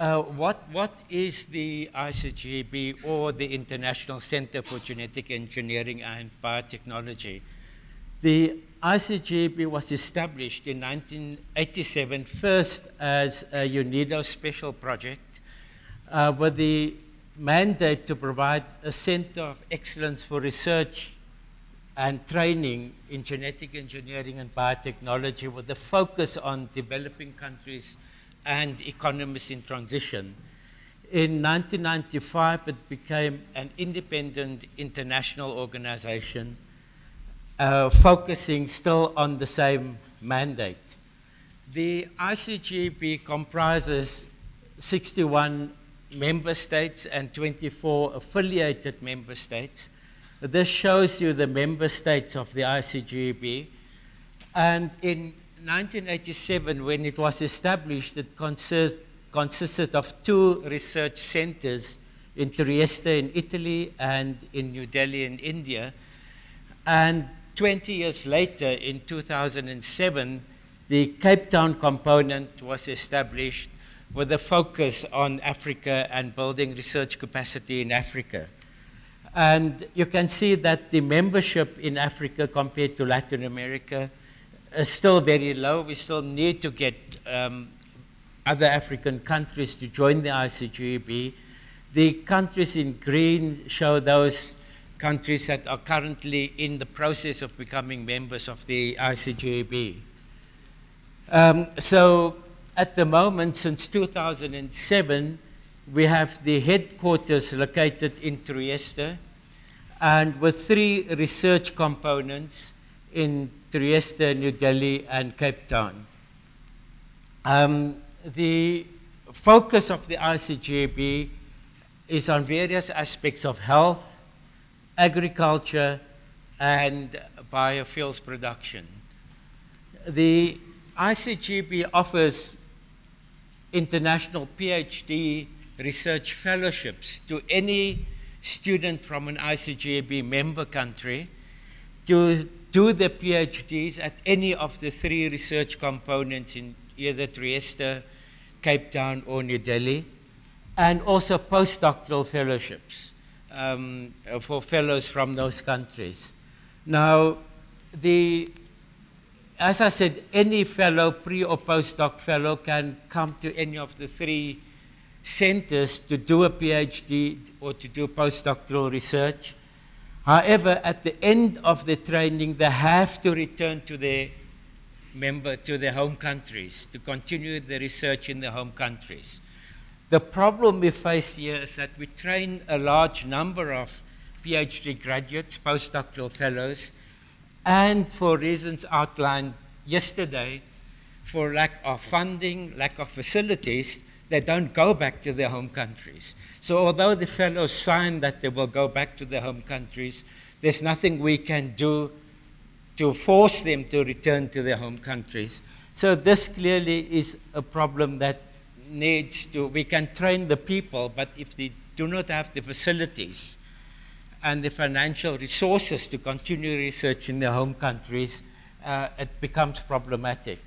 What is the ICGB, or the International Center for Genetic Engineering and Biotechnology? The ICGB was established in 1987, first as a UNIDO special project, with the mandate to provide a center of excellence for research and training in genetic engineering and biotechnology, with a focus on developing countries and economies in transition. In 1995, it became an independent international organization, focusing still on the same mandate. The ICGB comprises 61 member states and 24 affiliated member states. This shows you the member states of the ICGB. And in 1987, when it was established, it consisted of 2 research centers in Trieste in Italy and in New Delhi in India. And 20 years later, in 2007, the Cape Town component was established with a focus on Africa and building research capacity in Africa. And you can see that the membership in Africa compared to Latin America is still very low. We still need to get other African countries to join the ICGB. The countries in green show those countries that are currently in the process of becoming members of the ICGB. So at the moment, since 2007, we have the headquarters located in Trieste, and with 3 research components in Trieste, New Delhi, and Cape Town. The focus of the ICGB is on various aspects of health, agriculture, and biofuels production. The ICGB offers international PhD research fellowships to any student from an ICGB member country to do their PhDs at any of the 3 research components in either Trieste, Cape Town, or New Delhi, and also postdoctoral fellowships for fellows from those countries. Now, as I said, any fellow, pre or postdoc fellow, can come to any of the 3 centers to do a PhD or to do postdoctoral research. However, at the end of the training, they have to return to their home countries to continue the research in their home countries. The problem we face here is that we train a large number of PhD graduates, postdoctoral fellows, and for reasons outlined yesterday, for lack of funding, lack of facilities, they don't go back to their home countries. So although the fellows sign that they will go back to their home countries, there's nothing we can do to force them to return to their home countries. So this clearly is a problem that we can train the people, but if they do not have the facilities and the financial resources to continue research in their home countries, it becomes problematic.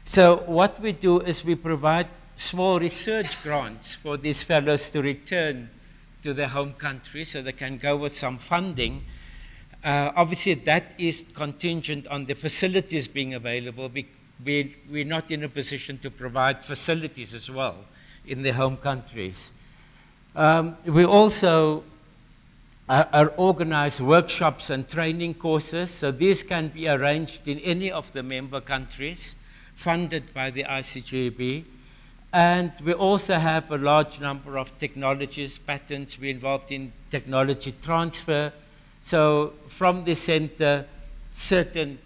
So what we do is we provide small research grants for these fellows to return to their home country so they can go with some funding. Obviously, that is contingent on the facilities being available. We're not in a position to provide facilities as well in their home countries. We also organize workshops and training courses. So these can be arranged in any of the member countries, funded by the ICGB. And we also have a large number of technologies, patents. We're involved in technology transfer. So from the center, certain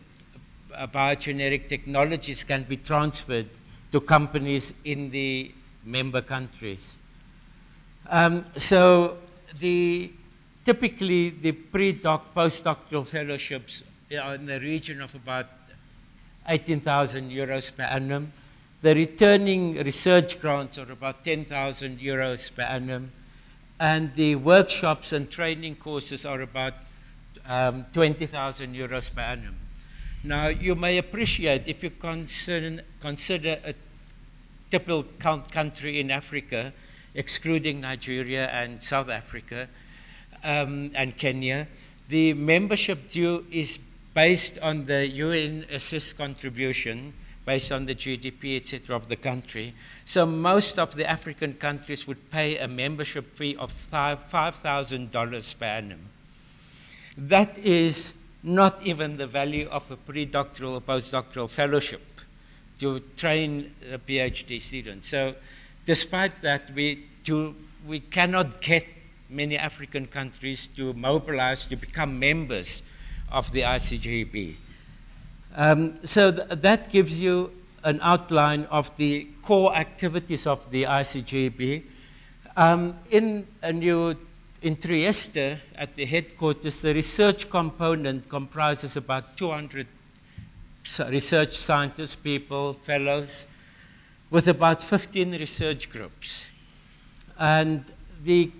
biogeneric technologies can be transferred to companies in the member countries. So typically the pre-doc, postdoctoral fellowships are in the region of about 18,000 euros per annum. The returning research grants are about 10,000 euros per annum. And the workshops and training courses are about 20,000 euros per annum. Now, you may appreciate if you consider a typical country in Africa, excluding Nigeria and South Africa and Kenya, the membership due is based on the UN assessed contribution, based on the GDP, etc., of the country. So most of the African countries would pay a membership fee of $5,000 per annum. That is not even the value of a pre-doctoral or postdoctoral fellowship to train a PhD student. So despite that, we cannot get many African countries to mobilize to become members of the ICGP. So that gives you an outline of the core activities of the ICGP. In Trieste, at the headquarters, the research component comprises about 200 research scientists, people, fellows, with about 15 research groups. And the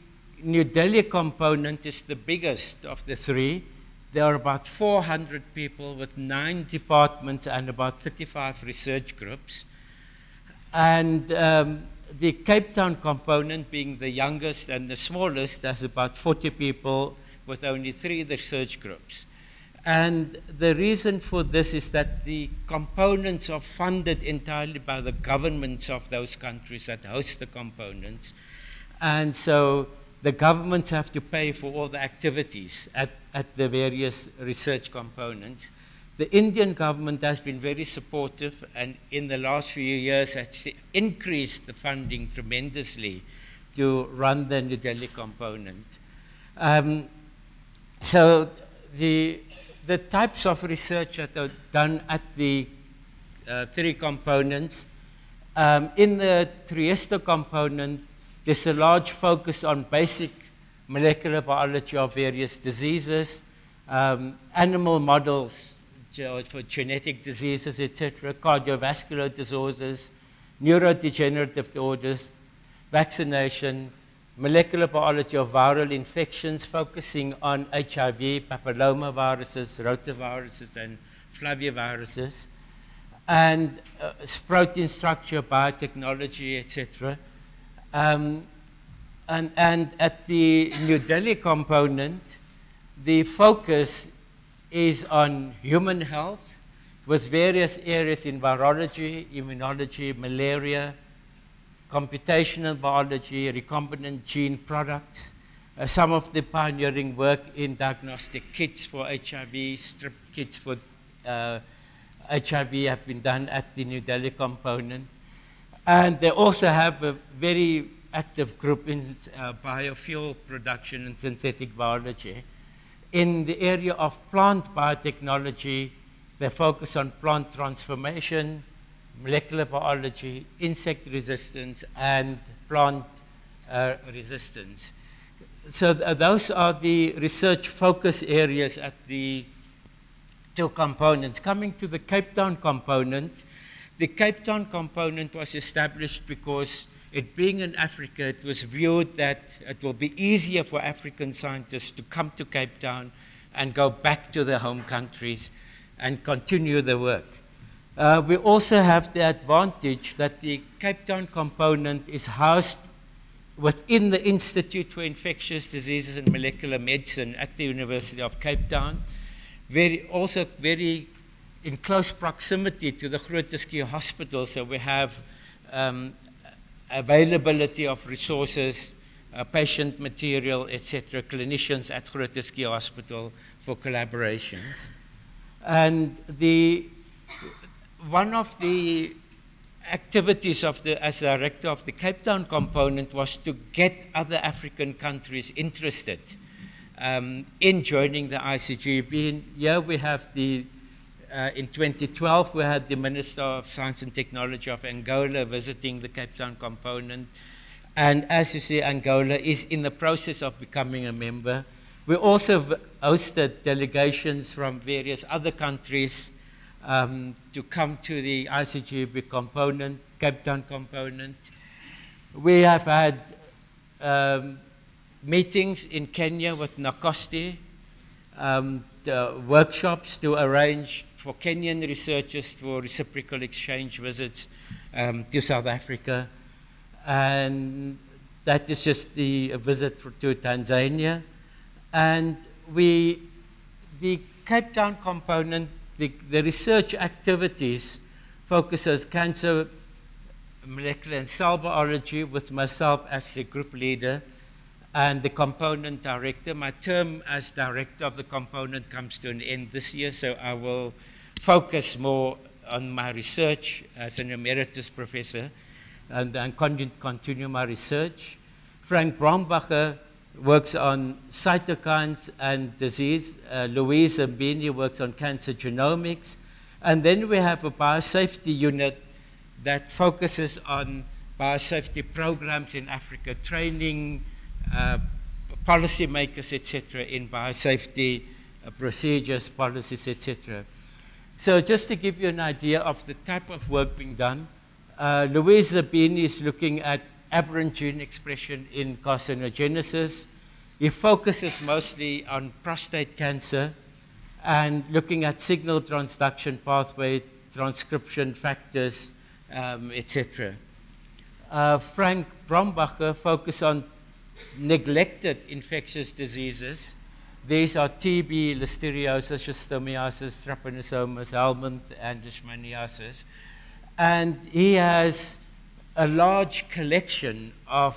New Delhi component is the biggest of the three. There are about 400 people with 9 departments and about 35 research groups. And the Cape Town component, being the youngest and the smallest, has about 40 people with only 3 research groups. And the reason for this is that the components are funded entirely by the governments of those countries that host the components. And so the governments have to pay for all the activities at the various research components. The Indian government has been very supportive, and in the last few years has increased the funding tremendously to run the New Delhi component. So the types of research that are done at the 3 components, in the Trieste component, there's a large focus on basic molecular biology of various diseases, animal models for genetic diseases, etc., cardiovascular disorders, neurodegenerative disorders, vaccination, molecular biology of viral infections, focusing on HIV, papillomaviruses, rotaviruses, and flaviviruses, and protein structure, biotechnology, etc. And at the New Delhi component, the focus is on human health with various areas in virology, immunology, malaria, computational biology, recombinant gene products, some of the pioneering work in diagnostic kits for HIV, strip kits for HIV have been done at the New Delhi component. And they also have a very active group in biofuel production and synthetic biology. In the area of plant biotechnology, they focus on plant transformation, molecular biology, insect resistance, and plant resistance. So those are the research focus areas at the 2 components. Coming to the Cape Town component, the Cape Town component was established because, it being in Africa, it was viewed that it will be easier for African scientists to come to Cape Town and go back to their home countries and continue the work. We also have the advantage that the Cape Town component is housed within the Institute for Infectious Diseases and Molecular Medicine at the University of Cape Town, also very in close proximity to the Groote Schuur Hospital, so we have availability of resources, patient material, etc., clinicians at Groote Schuur Hospital for collaborations. And one of the activities as director of the Cape Town component was to get other African countries interested in joining the ICGP. And here we have in 2012, we had the Minister of Science and Technology of Angola visiting the Cape Town component. And as you see, Angola is in the process of becoming a member. We also hosted delegations from various other countries to come to the ICGP component, Cape Town component. We have had meetings in Kenya with NACOSTI, workshops to arrange for Kenyan researchers for reciprocal exchange visits to South Africa. And that is just the visit to Tanzania. And the Cape Town component, the research activities focuses cancer, molecular and cell biology with myself as the group leader and the component director. My term as director of the component comes to an end this year, so I will focus more on my research as an emeritus professor and continue my research. Frank Brombacher works on cytokines and disease. Louise Mbini works on cancer genomics. And then we have a biosafety unit that focuses on biosafety programs in Africa, training policymakers, etc., in biosafety procedures, policies, etc. So just to give you an idea of the type of work being done, Louise Zabini is looking at aberrant gene expression in carcinogenesis. He focuses mostly on prostate cancer and looking at signal transduction pathway, transcription factors, etc. Frank Brombacher focused on neglected infectious diseases. These are TB, listeriosis, schistosomiasis, trypanosomas, Helminth, and leishmaniasis. And he has a large collection of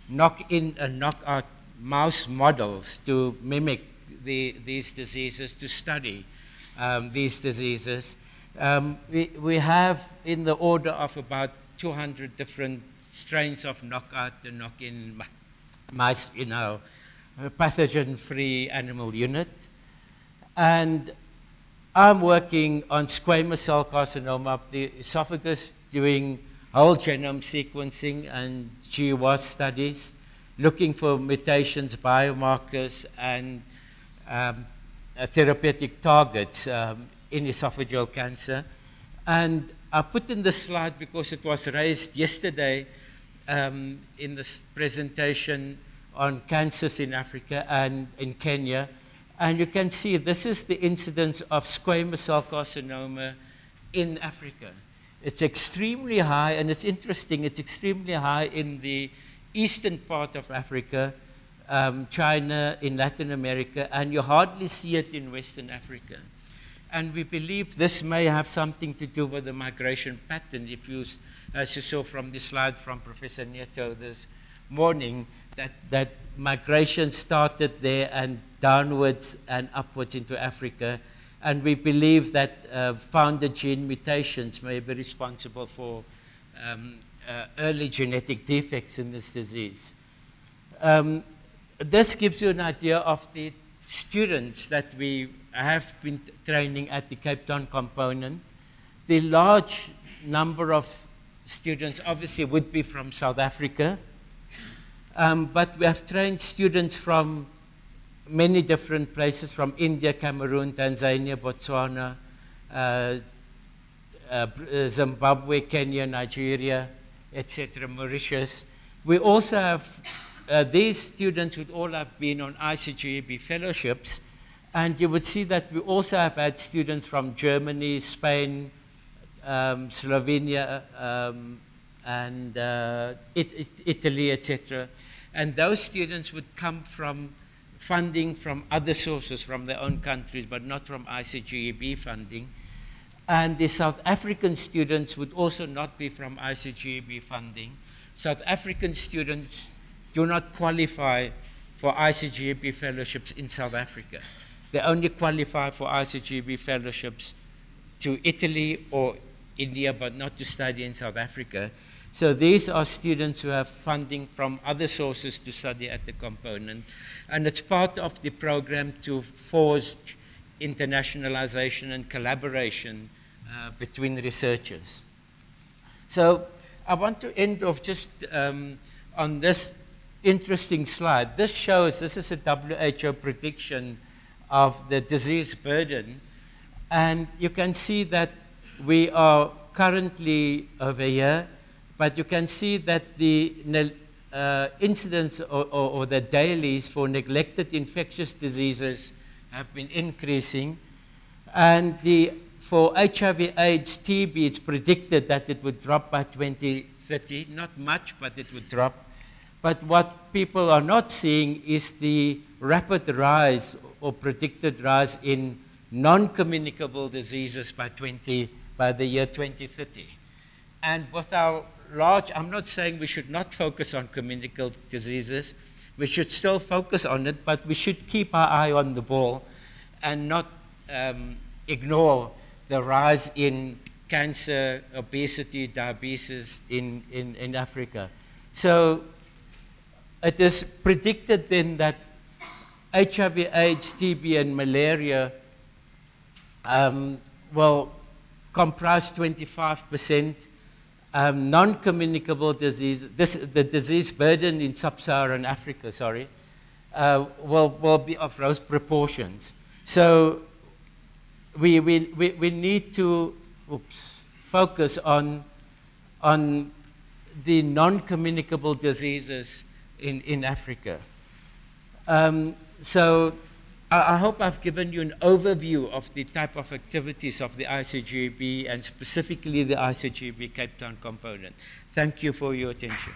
knock-in and knock-out mouse models to mimic these diseases, to study these diseases. We have in the order of about 200 different strains of knockout and knock-in mice in our pathogen-free animal unit. And I'm working on squamous cell carcinoma of the esophagus, doing whole genome sequencing and GWAS studies, looking for mutations, biomarkers, and therapeutic targets in esophageal cancer. And I put in this slide because it was raised yesterday in this presentation on cancers in Africa and in Kenya. And you can see this is the incidence of squamous cell carcinoma in Africa. It's extremely high, and it's interesting, it's extremely high in the eastern part of Africa, China, in Latin America, and you hardly see it in Western Africa. And we believe this may have something to do with the migration pattern. If you, as you saw from the slide from Professor Nieto this morning, that migration started there and downwards and upwards into Africa. And we believe that founder gene mutations may be responsible for early genetic defects in this disease. This gives you an idea of the students that we have been training at the Cape Town component. The large number of students obviously would be from South Africa, but we have trained students from many different places, from India, Cameroon, Tanzania, Botswana, Zimbabwe, Kenya, Nigeria, etc., Mauritius. We also have, these students would all have been on ICGEB fellowships, and you would see that we also have had students from Germany, Spain, Slovenia, and Italy, etc. And those students would come from funding from other sources from their own countries, but not from ICGEB funding. And the South African students would also not be from ICGEB funding. South African students do not qualify for ICGEB fellowships in South Africa. They only qualify for ICGEB fellowships to Italy or India, but not to study in South Africa. So these are students who have funding from other sources to study at the component. And it's part of the program to forge internationalization and collaboration between researchers. So I want to end off just on this interesting slide. This shows, this is a WHO prediction of the disease burden. And you can see that we are currently over here, but you can see that the incidence or the dailies for neglected infectious diseases have been increasing. And the for HIV/AIDS, TB, it's predicted that it would drop by 2030. Not much, but it would drop. But what people are not seeing is the rapid rise or predicted rise in non-communicable diseases by the year 2030. And with our large, I'm not saying we should not focus on communicable diseases. We should still focus on it, but we should keep our eye on the ball and not ignore the rise in cancer, obesity, diabetes in Africa. So it is predicted then that HIV/AIDS, TB, and malaria will comprise 25%. Non-communicable disease, the disease burden in sub-Saharan Africa, will be of those proportions. So we need to focus on the non-communicable diseases in Africa. So I hope I've given you an overview of the type of activities of the ICGB and specifically the ICGB Cape Town component. Thank you for your attention.